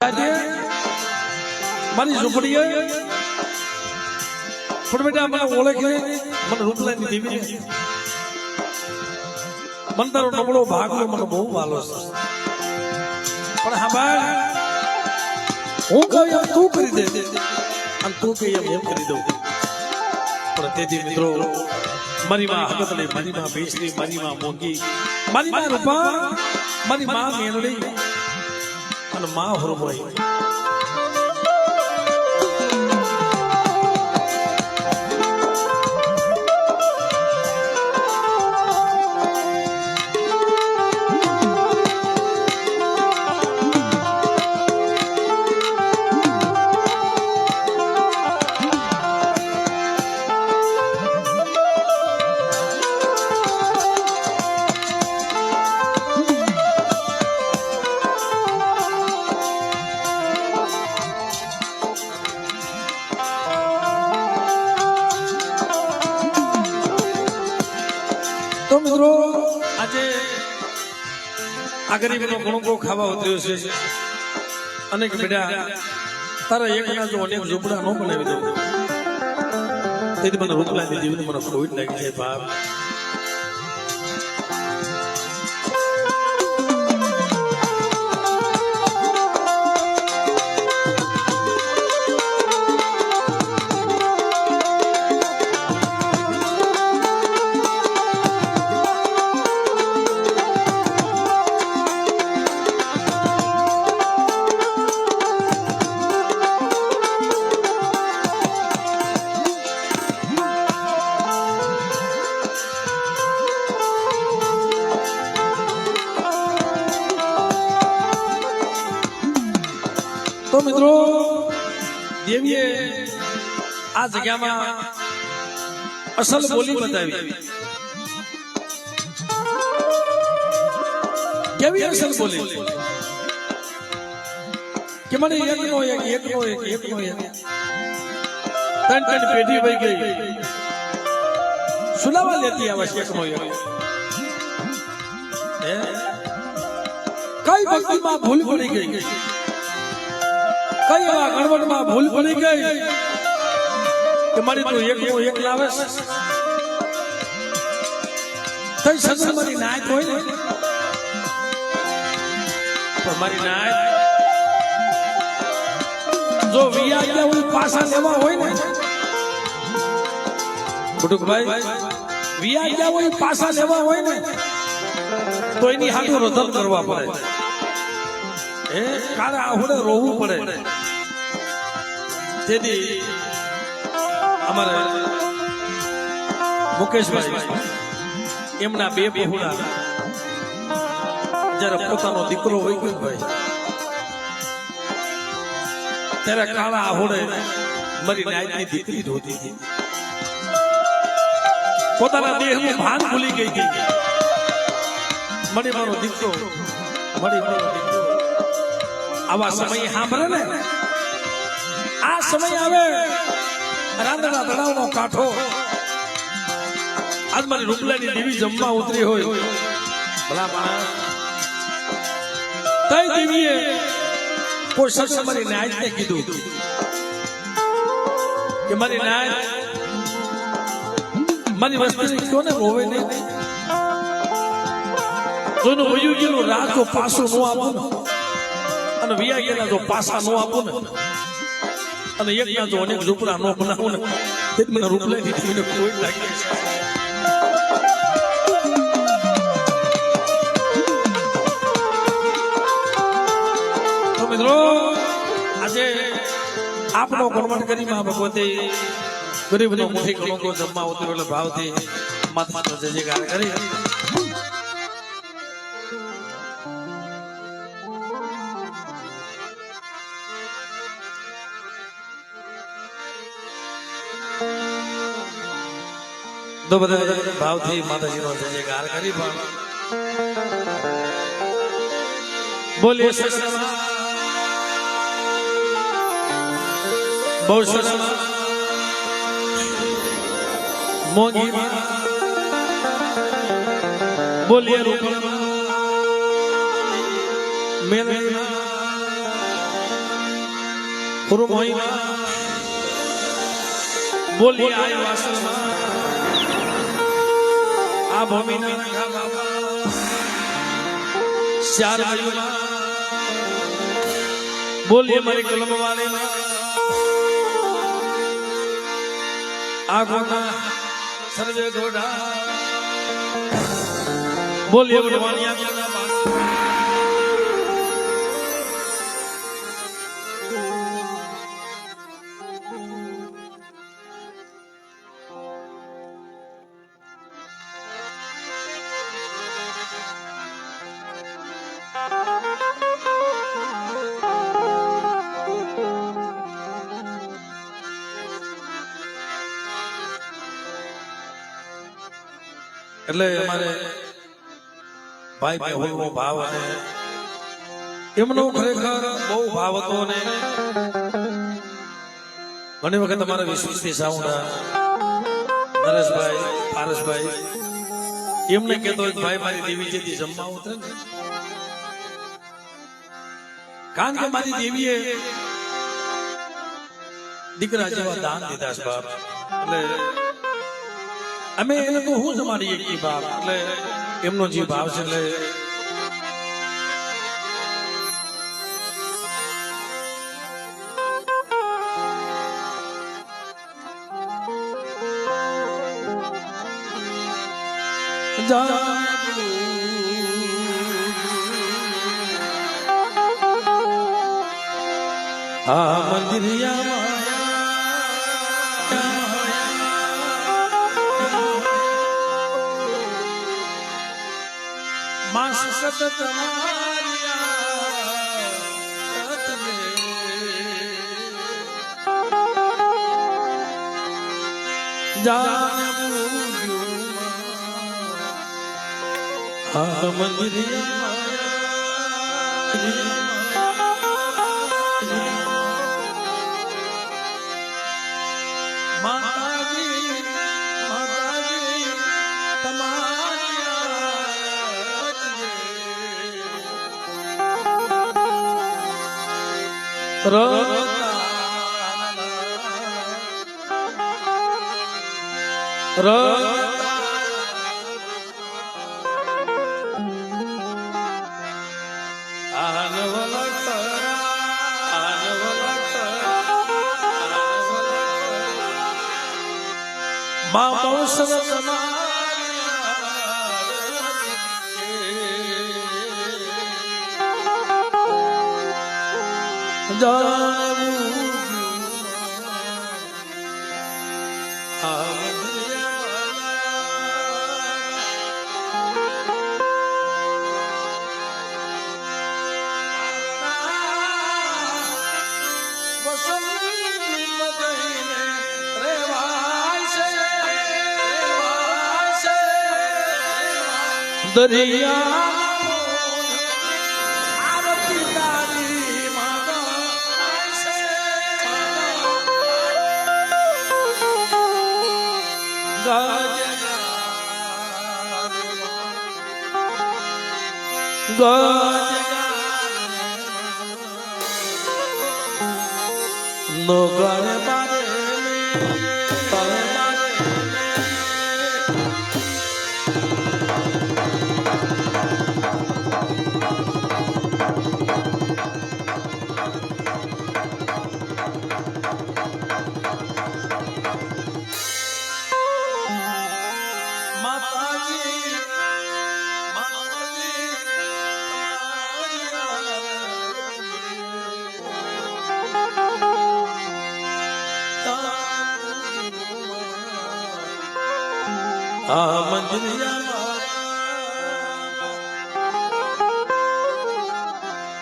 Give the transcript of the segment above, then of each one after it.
મારી ઝૂંપડી પણ બેટા મને ઓળખે મને રૂપલાની દેવી મને તારો નબળો ભાગલો મને બહુ વાલો છે પણ હા ભાઈ હું કહું એમ તું કરી દે અને તું કહે એમ કરી દઉં પણ તેથી મિત્રો મારી માં હકતલી મારી માં ભેંસની મારી માં મોંઘી મારી માં રૂપા મારી માં મેલડી અને માં હરમોઈ તો મિત્રો આજે આ ગરીબનો ઘણો ખાવા ઉતર્યો છે અનેક બેટા તારા એકના જો અનેક ઝૂંપડા ન બનાવી દઉં તેથી મને રૂપલાની જીવને મને ખોટ લાગી છે બાપ તો મિત્રો દેવીએ આ જગ્યામાં અસલ બોલી બતાવી કેવી અસલ બોલી કે મને એકનો એક ત્રણ પેઢી વહી ગઈ સુલાવા લેતી આવે છે એકનો એક કઈ ભક્તિમાં ભૂલ પડી ગઈ કઈ એવા ગણવટમાં ભૂલ પડી ગઈ કે મારી તો એક લાવે કઈ સગન મારી નાયક હોય ને પણ મારી નાયક જો વિયા હોય પાછા લેવા હોય ને બટુકભાઈ વિયા હોય પાછા લેવા હોય ને તો એની હાથું રધન કરવા પડે કાળા આહુડે રોવું પડે તેથી અમારે મુકેશભાઈ એમના બે બહુડા જયારે પોતાનો દીકરો હોય ગયો ભાઈ ત્યારે કાળા આહુડે મારી નાયકની દીકરી ધોતી હતી પોતાના દેહનું ભાન ભૂલી ગઈ હતી મળી મારો દીકરો આવા સમય સાંભળે ને આ સમય આવે રાંદડા તળાવનો કાંઠો આજ મારી રૂપલાની દેવી જમવા ઉતરી હોય ભલા માણસ તઈ દેવીએ કોઈ શખ્સ મારી નાયકને કીધું કે મારી નાયક મારી વસ્તી ક્યો ને રોવે નહીં જોનું વયું ગયેલું રાત તો પાછું ન આપું અને વિયા ગયેલા જો પાછા નો આપો ને અને એકના જો અનેક ઝૂંપડા નો બનાવો ને તે મને રૂપલાની દેવીને કોઈ લાગે તો મિત્રો આજે આપનો ગણવટ કરીમાં ભગવતે ગરીબનો મુઠી કણકો જમવા ઉતર્યો એટલે ભાવથી માતા જય જયકાર કરી તો બધા ભાવથી માતાજીનો જય જયકાર કરી બોલીએ બહુ સરસ મોંઘી બોલીએ રૂપા મેલડી પૂરું મોહીમાં બોલી આય વાસણમાં આ ભૂમિના નાખા બાબા ચાર બાજુમાં બોલીએ મારી કલમ વાળીમાં આ ગોના સર્વે ગોડા બોલીએ વડવાણિયા ગોના બાસ એટલે અમારે ભાઈ મેહુલનો ભાવ અને એમનો ખરેખર બહુ ભાવ હતો અને ઘણી વખત અમારા વિશ્વસથી સાઉન્ડા નરેશભાઈ પારસભાઈ એમને કહેતો ભાઈ મારી દેવી જેથી જમવા ઉતરે ને કારણ કે મારી દેવીએ દીકરા જેવા દાન દીધા છે બાપ એટલે અમે એને તો હું જ અમારી એક બાપ એટલે એમનો જે ભાવ છે એટલે આ મંદિરિયા માસ સત માતાજી માતાજી તમારી દરિયા આરતી તારી માતા નો ગાને બારે આ મંદિરિયા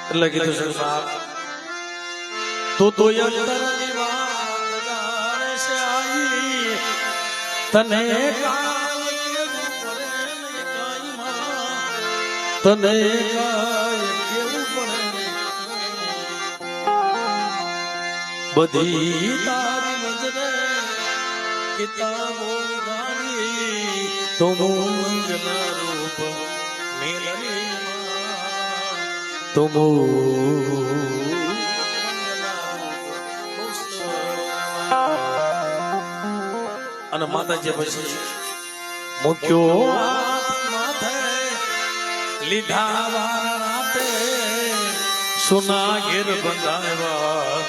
એટલે કીધું છે સાહેબ તો યંતરની વાત જાણે છે આઈ તને તને કેવું પડે બધી તારી નજરે કિતાબો ગાડી તો મંગના રૂપ મેલની તો અને માતાજી પછી મૂક્યો હાથ માથે લીધા વારણાતે સુના ઘેર બંધાવ્યા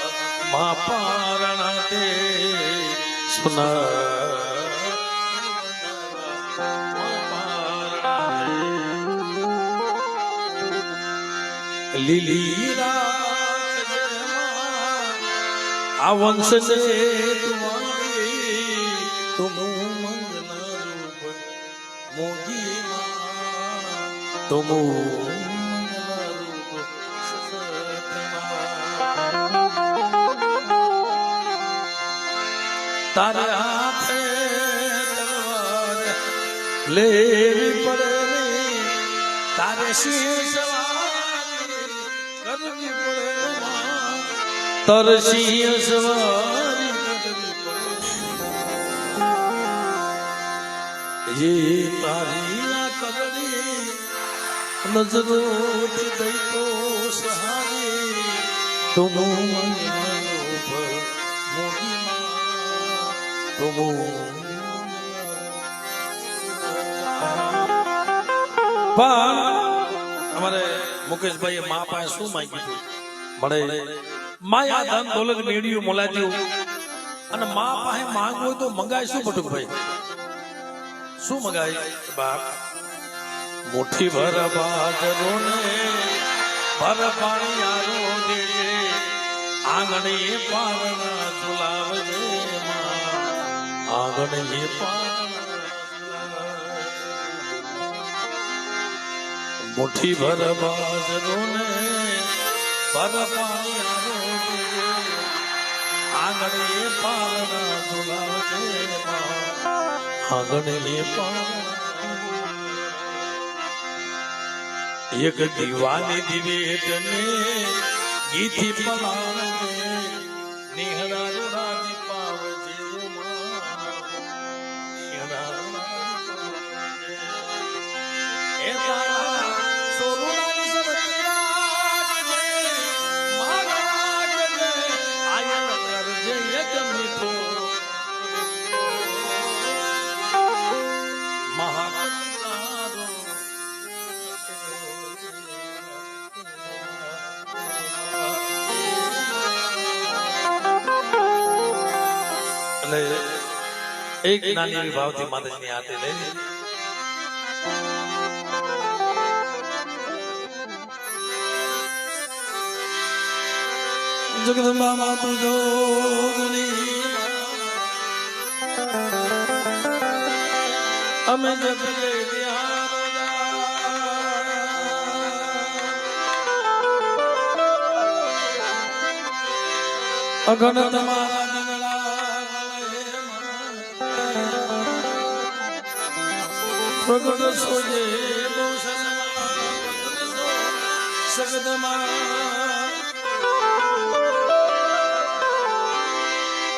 મા પારણાતે સુના લીલી આ વંશ ને તુમ મંગલ રૂપ મોગી તુમ તારે હાથે તલવાર લેવી પડે તારે સિંહ સવારી કરવી પડે તારે સિંહ સવારી કરવી પડે એ તારી ના કરડી નજરોથી દઈ તો સહારી તુમ મંગલ મોગી પણ અમારે મુકેશભાઈએ મા પાસે શું માંગ્યું મળે માયા ધન દોલત મેળ્યું મોલાદ્યું અને મા પાસે માંગવું હોય તો મંગાય શું બટુકભાઈ શું મંગાય બાપ મુઠ્ઠી ભર બાજરો ને ભર પાણી આરો દેજે આંગણે પારણા ઝુલાવજે આંગણે મુઠ્ઠી ભર બાજરો ને ભર પાણી આંગણે પારણા ઝુલાવજે આંગણે એક દીવાની દિવેટ ને ગીથી પલાળે નિહળા રૂડા દીપાવજે એક નાની એવી ભાવથી માતાજીની આરતી લઈ જગદંબા માતુ જોગણી અમે જગલે અગણ તમારા પ્રગટ સોજે સગદમાં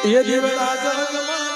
એ દેવડા જગમાં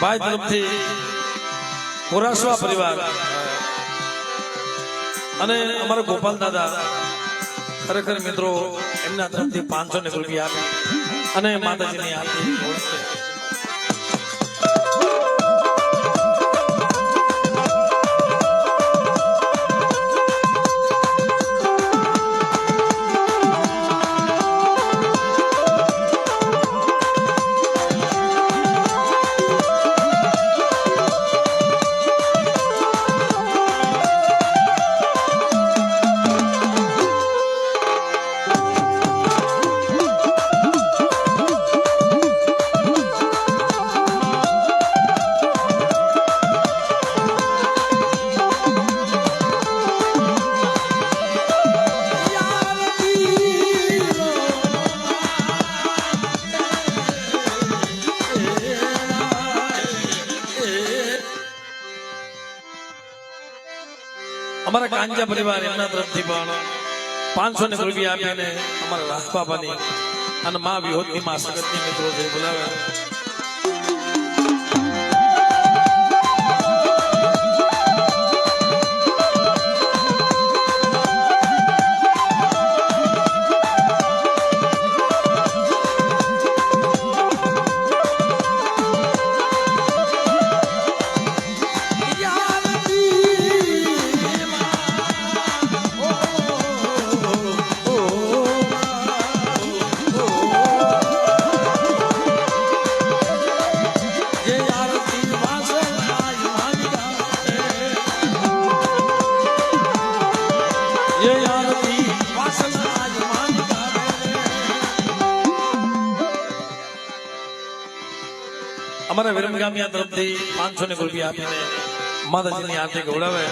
ભાઈ તરફથી પુરાસવા પરિવાર અને અમારા ગોપાલ દાદા ખરેખર મિત્રો એમના તરફથી 500 રૂપિયા આપી અને માતાજીની આરતી ઓળખે. અમારા કાંજા પરિવાર એમના તરફથી પણ 500 રૂપિયા આપીને અમારા રાસ બાબાની અને મા વિહોતની મા સગતની મિત્રો છે બોલાવે. અમારા વિરમગામિયા તરફથી 500 રૂપિયા આપીને માતાજીની આરતી ગવડાવે.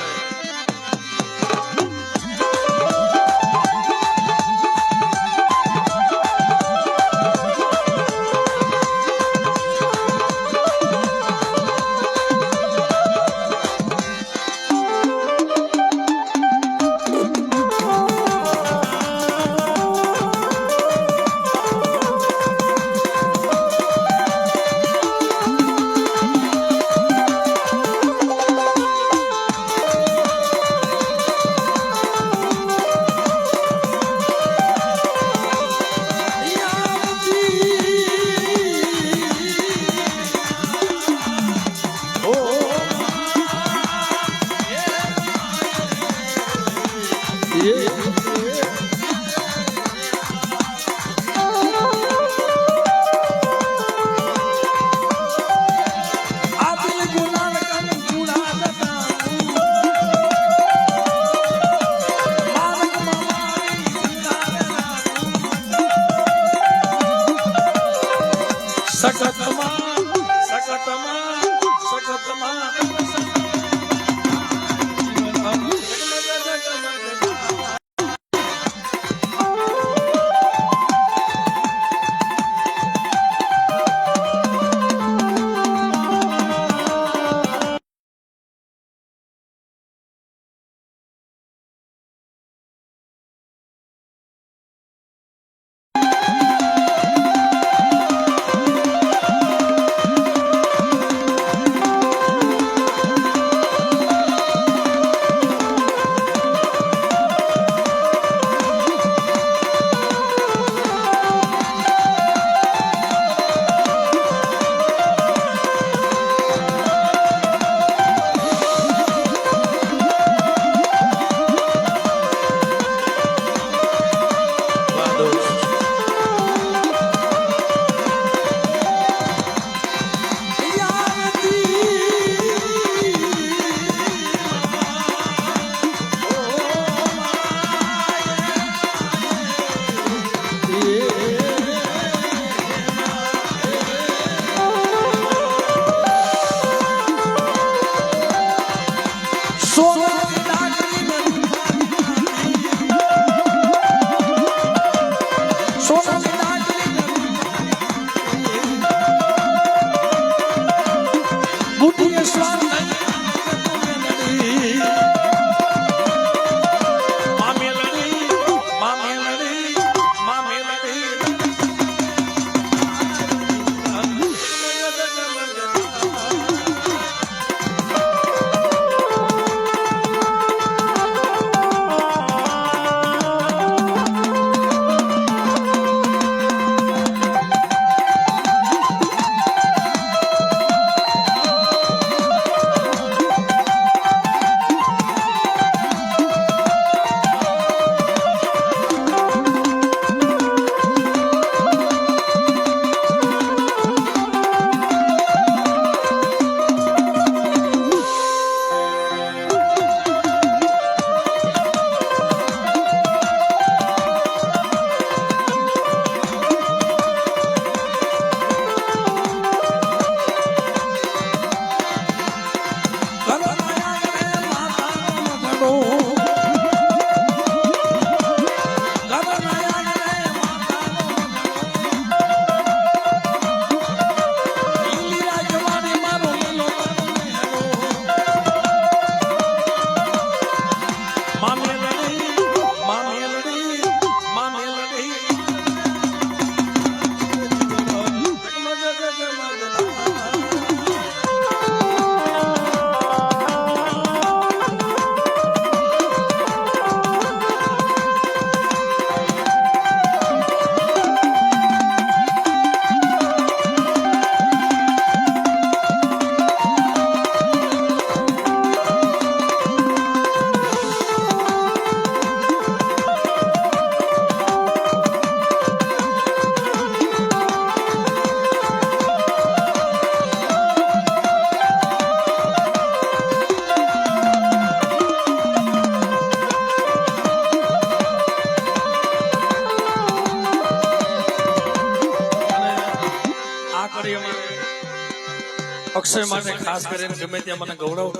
અક્ષય માટે ખાસ કરીને ગમે ત્યાં મને ગૌરવ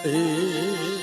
એ